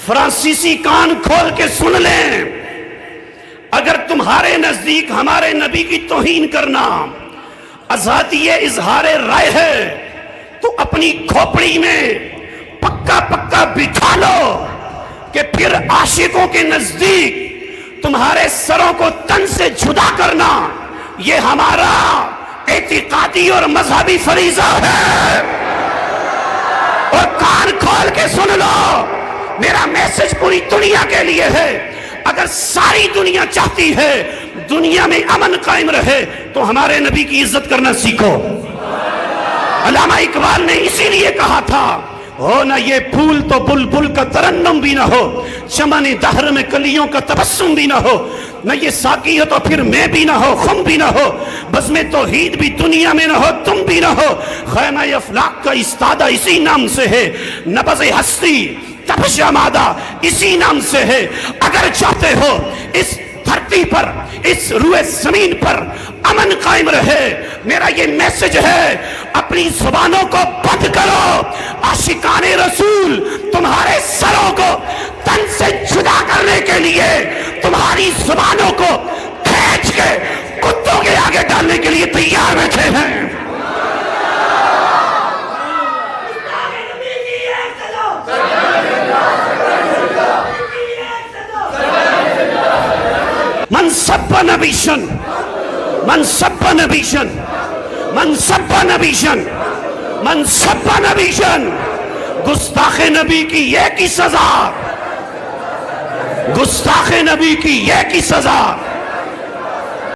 فرانسیسی کان کھول کے سن لیں، اگر تمہارے نزدیک ہمارے نبی کی توہین کرنا آزادی اظہار رائے ہے تو اپنی کھوپڑی میں پکا پکا بٹھا لو کہ پھر عاشقوں کے نزدیک تمہارے سروں کو تن سے جدا کرنا یہ ہمارا اعتقادی اور مذہبی فریضہ ہے۔ اور کان کھول کے سن لو، میرا میسج پوری دنیا کے لیے ہے۔ اگر ساری دنیا چاہتی ہے دنیا میں امن قائم رہے تو ہمارے نبی کی عزت کرنا سیکھو۔ علامہ اقبال نے اسی لیے کہا تھا، ہو نہ یہ پھول تو بلبل کا ترنم بھی نہ ہو، چمن دہر میں کلیوں کا تبسم بھی نہ ہو، نہ یہ ساقی ہو تو پھر میں بھی نہ ہو، خم بھی نہ ہو، بزم توحید بھی دنیا میں نہ ہو، تم بھی نہ ہو، خیمہ افلاک کا استادہ اسی نام سے ہے، نبض ہستی تپش مادہ اسی نام سے ہے۔ اگر چاہتے ہو اس دھرتی پر، اس روئے زمین پر امن قائم رہے، میرا یہ میسج ہے، اپنی زبانوں کو بند کرو۔ عاشقان رسول تمہارے سروں کو تن سے جدا کرنے کے لیے تمہاری زبانوں کو کھینچ کے کتوں کے آگے ڈالنے کے لیے تیار بیٹھے ہیں۔ من سب نبیشن، من سب نبیشن، من سب نبیشن، من سب نبیشن، گستاخ نبی کی یہ کی سزا، گستاخ نبی کی یہ کی سزا۔